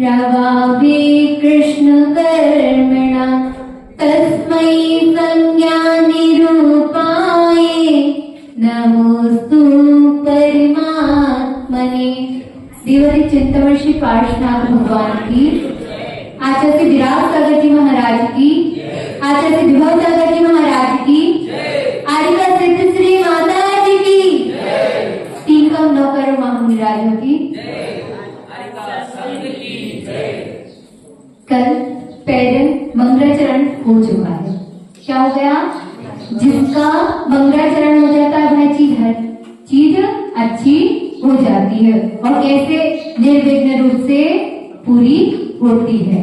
प्रभावे कृष्ण कर्मणा तस्मै संज्ञानिरूपाय नमोस्तु परमात्मने। देवरी चिंतन श्री पार्श्वनाथ भगवान की, आचार्य विराट सागर जी महाराज की, आचार्य विभव सागर जी महाराज की, आरिका सिद्ध श्री माता जी की, तीन कम नौकर महामुनिराजों की। कल पैदल मंगलाचरण हो चुका है। क्या हो गया? जिसका मंगलाचरण हो जाता है वह चीज अच्छी हो जाती है और कैसे निर्विघ्न रूप से पूरी होती है।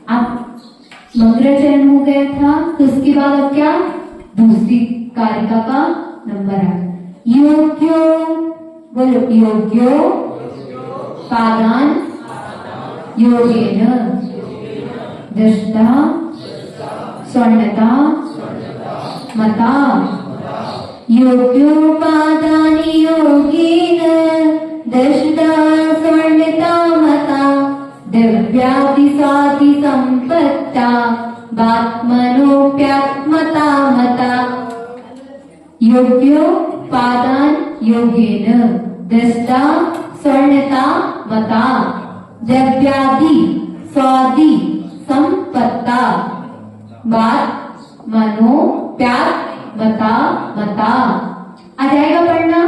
अब मंगलाचरण हो गया था तो उसके बाद अब क्या? दूसरी कारिका का नंबर है योग्यो, बोलो योग्यो पादान योगेन दृष्टा स्वर्णता मता। योग्योपादानि योगेन दृष्टा स्वर्णता मता दिव्यादिसादि संपत्ता बात्मनोप्यात्मता मता। योग्योपादान योगेन दृष्टा स्वर्णता मता द्रव्यादि स्वादि संपत्ता बात मनो प्यार मता मता। आ जाएगा पढ़ना?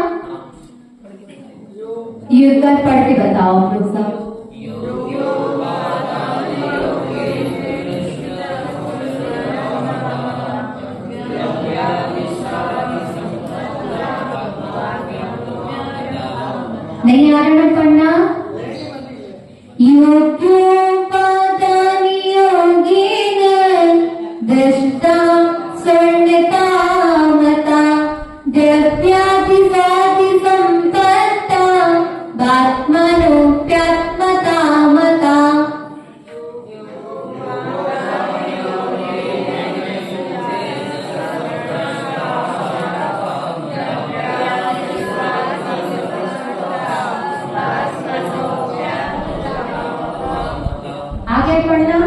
ये उत्तर पढ़ के बताओ आप लोग सब। नहीं आ रहा ना पढ़ना? योग्योपादानि योगेन दृष्टा स्वर्णता मता द्रव्यादिसादि संपत्ता बात्मनोप्यात्मता मता। पढ़ना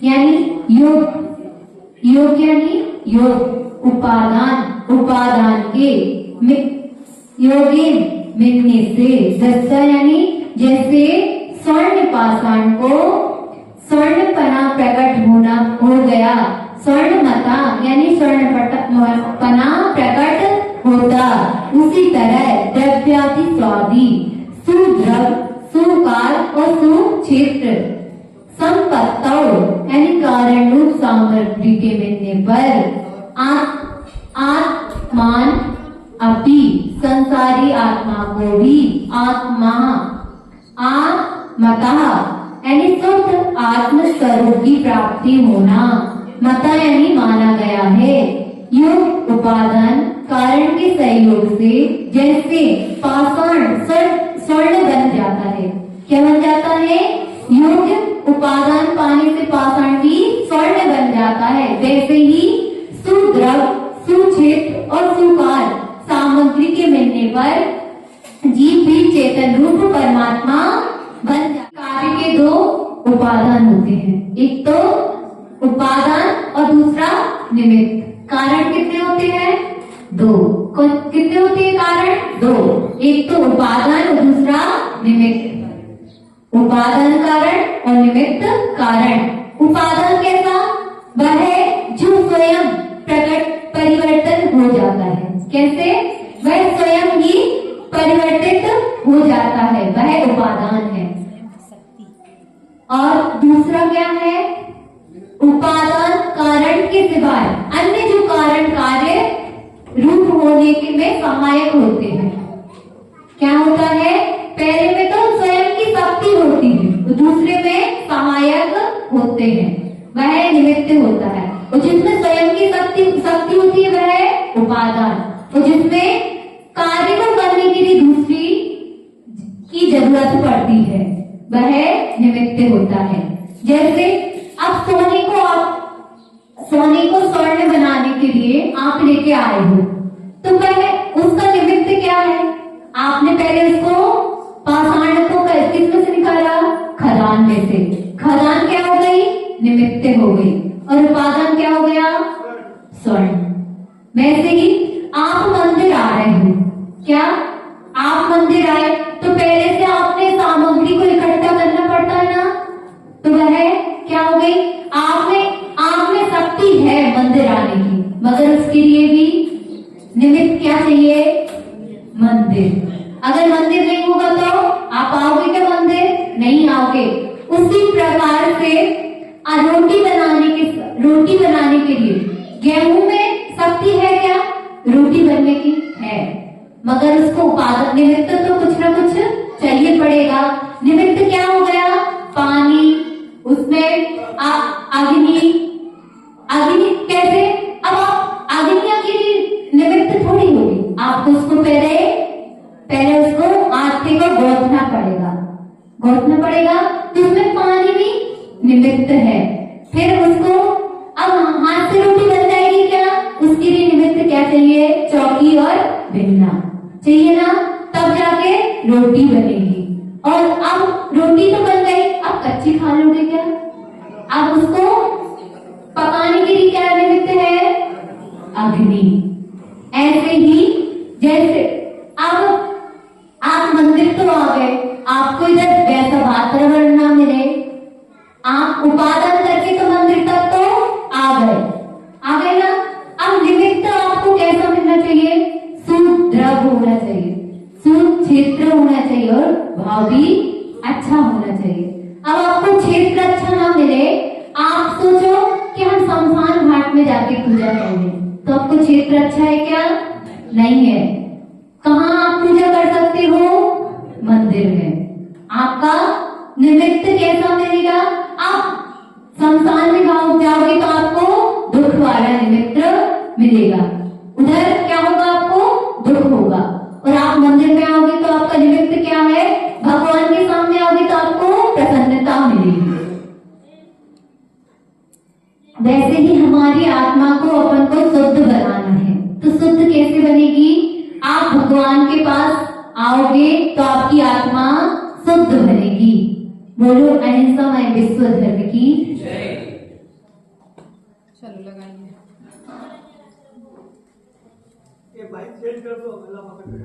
यानी योग, योग यानी योग उपादान के योगेन मिलने से, दृष्टा यानी जैसे स्वर्ण पाषाण को स्वर्णपना प्रकट होना हो गया, स्वर्णमता यानी स्वर्णपना प्रकट होता, उसी तरह द्रव्यादि स्वादि सुद्रव सुकाल और सुक्षेत्र संपत्तौ यानी कारण रूप सामग्री के मिलने पर आत्मान अपि संसारी आत्मा को भी आत्मा आत्मता यानी शुद्ध आत्म स्वरूप की प्राप्ति होना, मता यानी माना गया है। योग उपादान कारण के सहयोग से जैसे पाषाण स्वर्ण बन जाता है। क्या बन जाता है? योग उपादान पाने से पाषाण भी स्वर्ण बन जाता है, वैसे ही सुद्रव सुक्षेत्र और सुकाल सामग्री के मिलने पर जीव भी चेतन रूप परमात्मा बन जाता। कार्य के दो उपादान होते हैं, एक तो उपादान और दूसरा निमित्त। कारण कितने होते हैं? दो। कितने होते हैं कारण? दो। एक तो उपादान और दूसरा निमित्त। उपादान कारण और निमित्त कारण। उपादान कैसा? वह जो स्वयं प्रकट परिवर्तन हो जाता है। कैसे? वह स्वयं ही परिवर्तित हो जाता है, वह उपादान है। और दूसरा क्या है? उपादान कारण के सिवाय अन्य जो कारण कार्य रूप होने के में सहायक होते हैं। क्या होता है? पहले में तो स्वयं की शक्ति होती है, दूसरे में सहायक होते हैं, वह निमित्त होता है। और जिसमें स्वयं की शक्ति होती है वह उपादान, और जिसमें कार्य को करने के लिए दूसरी की जरूरत पड़ती है वह निमित्त होता है। जैसे अब सोने को स्वर्ण बनाने के लिए आप लेके आए हो, तो वह उसका निमित्त क्या है? आपने पहले उसको पाषाण को खदान में से। खदान क्या हो गई? निमित्त हो गई। और उपादान क्या हो गया? स्वर्ण। वैसे ही आप मंदिर आ रहे हो, क्या आप मंदिर आए तो पहले से आपने सामग्री को इकट्ठा करना पड़ता है ना, तो वह क्या हो गई? आप में शक्ति है मंदिर आने की, मगर उसके लिए भी निमित्त क्या चाहिए? मंदिर। अगर मंदिर नहीं होगा तो आप आओगे क्या मंदिर? नहीं आओगे। उसी प्रकार से रोटी बनाने के लिए गेहूं में शक्ति है क्या? रोटी बनने की है, मगर उसको उपादान निमित्त तो कुछ ना कुछ चाहिए पड़ेगा। निमित्त क्या हो गया? पानी, उसमें अग्नि। अग्नि कैसे? अब आप अग्नि की निमित्त थोड़ी होगी, आपको उसको पहले उसको आटे को गौंथना पड़ेगा, तो उसमें पानी भी निमित्त है। फिर उसको अब हाथ से रोटी बन जाएगी क्या? उसके लिए निमित्त क्या चाहिए? चौकी और बेलना चाहिए ना, तब जाके रोटी बनेगी। और अब रोटी तो बन गई, अब कच्ची खा लोगे क्या? अब उसको पकाने के लिए क्या निमित्त है? अग्नि। ऐसे ही जैसे अब आप मंदिर तो आ गए, आपको इधर वैसा वातावरण ना मिले, आप उपादान करके तो मंदिर तक तो आ गए ना। अब निमित्त आपको कैसा मिलना चाहिए? सुद्रव होना चाहिए, सुक्षेत्र होना चाहिए और भाव भी अच्छा होना चाहिए। अब आपको क्षेत्र अच्छा ना मिले, आप सोचो कि हम शमशान घाट में जाके पूजा करेंगे, तो आपको क्षेत्र अच्छा है क्या? नहीं है। कहाँ आप पूजा कर सकते हो? मंदिर में। आपका निमित्त कैसा मिलेगा? आप शमशान में जाओगे तो आपको दुख वाला निमित्त मिलेगा, उधर क्या होगा? आपको दुख होगा। और आप मंदिर में आओगे तो आपका निमित्त क्या है? भगवान के सामने आओगे तो आपको प्रसन्नता मिलेगी। वैसे ही हमारी आत्मा को अपन को शुद्ध बनाना है, तो शुद्ध कैसे बनेगी? आप भगवान के पास आओगे तो आपकी आत्मा शुद्ध बनेगी। बोलो अहिंसा विश्व धर्म की जय। चलो लगाइए। ये बाइक सेट कर दो, अगला पकड़।